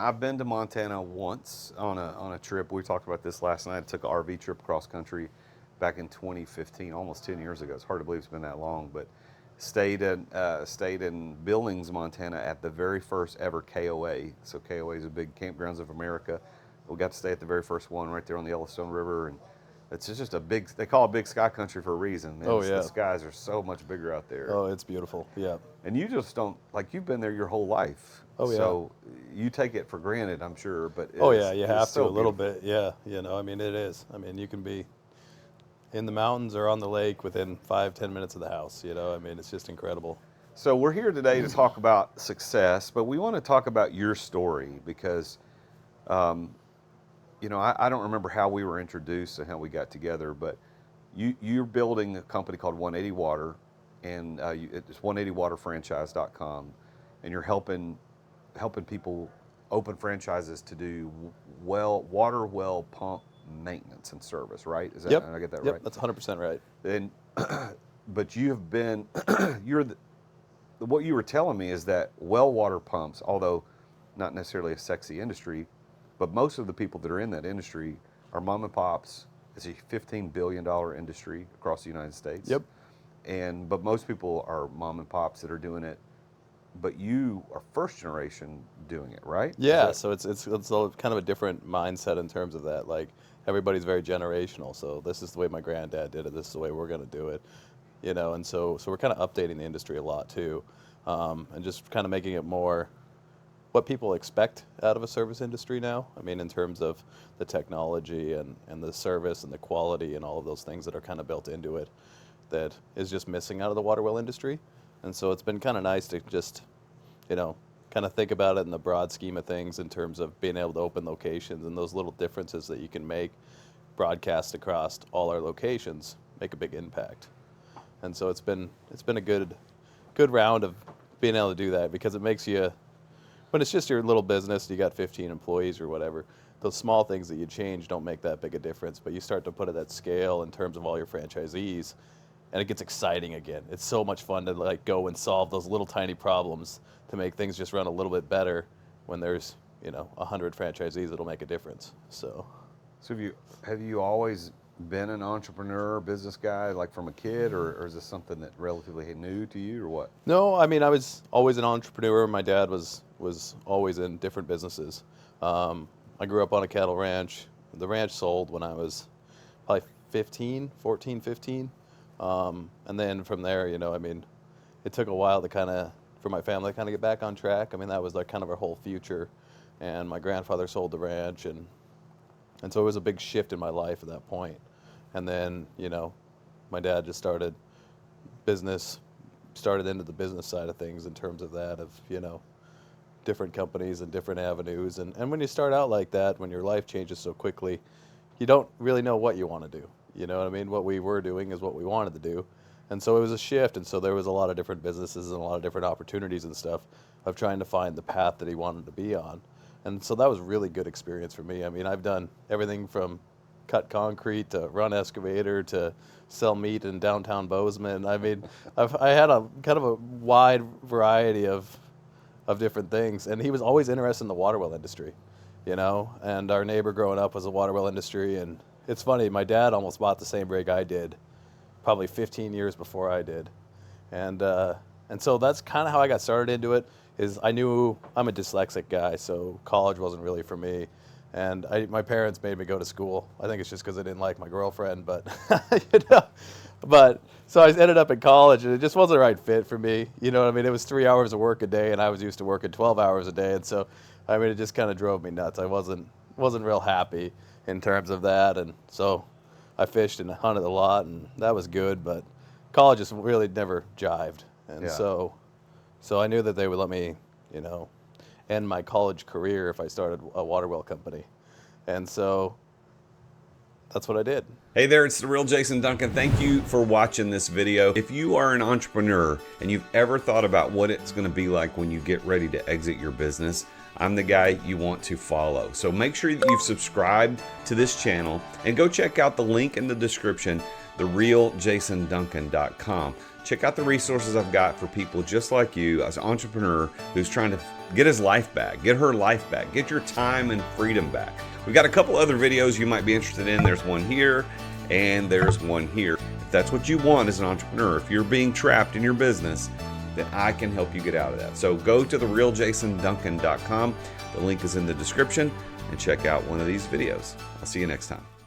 I've been to Montana once on a trip. We talked about this last night. I took an RV trip across country back in 2015, almost 10 years ago. It's hard to believe it's been that long, but stayed in Billings, Montana at the very first ever KOA. So KOA is a big Campgrounds of America. We got to stay at the very first one right there on the Yellowstone River, and it's just a big. They call it Big Sky Country for a reason. Man. Oh, yeah. The skies are so much bigger out there. Oh, it's beautiful. Yeah. And you just don't, like, you've been there your whole life. Oh, yeah. So you take it for granted, I'm sure, but Oh, yeah, you have to so a little beautiful. bit. Yeah, you know, I mean, it is. I mean, you can be in the mountains or on the lake within 5-10 minutes of the house, you know, I mean, it's just incredible. So we're here today to talk about success, but we want to talk about your story because, you know, I don't remember how we were introduced and how we got together, but you're building a company called 180 Water, and it's 180waterfranchise.com, and you're helping people open franchises to do water well pump maintenance and service, right? Is that, Yep. did I get that Yep, right? that's 100% right. And but you have been what you were telling me is that well water pumps, although not necessarily a sexy industry, but most of the people that are in that industry are mom and pops. It's a $15 billion industry across the United States. Yep. But most people are mom and pops that are doing it, but you are first generation doing it, right? Yeah, so it's kind of a different mindset in terms of that. Like, everybody's very generational. So this is the way my granddad did it. This is the way we're going to do it, you know. And so we're kind of updating the industry a lot too, and just kind of making it more what people expect out of a service industry now. I mean, in terms of the technology and the service and the quality and all of those things that are kind of built into it, that is just missing out of the water well industry. And so it's been kind of nice to just, you know, kind of think about it in the broad scheme of things in terms of being able to open locations and those little differences that you can make broadcast across all our locations make a big impact. And so it's been a good round of being able to do that, because it makes you, when it's just your little business, you got 15 employees or whatever, those small things that you change don't make that big a difference, but you start to put it at scale in terms of all your franchisees, and it gets exciting again. It's so much fun to like go and solve those little tiny problems to make things just run a little bit better when there's, you know, 100 franchisees that'll make a difference. So have you always been an entrepreneur, business guy, like from a kid, or is this something that relatively new to you, or what? No, I mean, I was always an entrepreneur. My dad was always in different businesses. I grew up on a cattle ranch. The ranch sold when I was probably 14, 15. And then from there, you know, I mean, it took a while to for my family to kind of get back on track. I mean, that was like kind of our whole future. And my grandfather sold the ranch, and so it was a big shift in my life at that point. And then, you know, my dad just started into the business side of things in terms of that, of, you know, different companies and different avenues. And when you start out like that, when your life changes so quickly, you don't really know what you want to do. You know what I mean? What we were doing is what we wanted to do. And so it was a shift. And so there was a lot of different businesses and a lot of different opportunities and stuff of trying to find the path that he wanted to be on. And so that was a really good experience for me. I mean, I've done everything from cut concrete to run excavator to sell meat in downtown Bozeman. I mean, I had a kind of a wide variety of different things. And he was always interested in the water well industry, you know. And our neighbor growing up was a water well industry. And it's funny, my dad almost bought the same rig I did, probably 15 years before I did. And so that's kind of how I got started into it. Is I knew I'm a dyslexic guy, so college wasn't really for me. And my parents made me go to school. I think it's just because I didn't like my girlfriend, but you know. But so I ended up in college, and it just wasn't the right fit for me. You know what I mean? It was 3 hours of work a day, and I was used to working 12 hours a day, and so I mean, it just kind of drove me nuts. I wasn't real happy in terms of that, and so I fished and hunted a lot, and that was good. But college just really never jived, and Yeah. so I knew that they would let me, you know, end my college career if I started a water well company. And so that's what I did. Hey there, it's the Real Jason Duncan. Thank you for watching this video. If you are an entrepreneur and you've ever thought about what it's going to be like when you get ready to exit your business, I'm the guy you want to follow. So make sure that you've subscribed to this channel and go check out the link in the description, therealjasonduncan.com. check out the resources I've got for people just like you, as an entrepreneur who's trying to get his life back, get her life back, get your time and freedom back. We've got a couple other videos you might be interested in. There's one here and there's one here. If that's what you want as an entrepreneur, if you're being trapped in your business, then I can help you get out of that. So go to therealjasonduncan.com. The link is in the description, and check out one of these videos. I'll see you next time.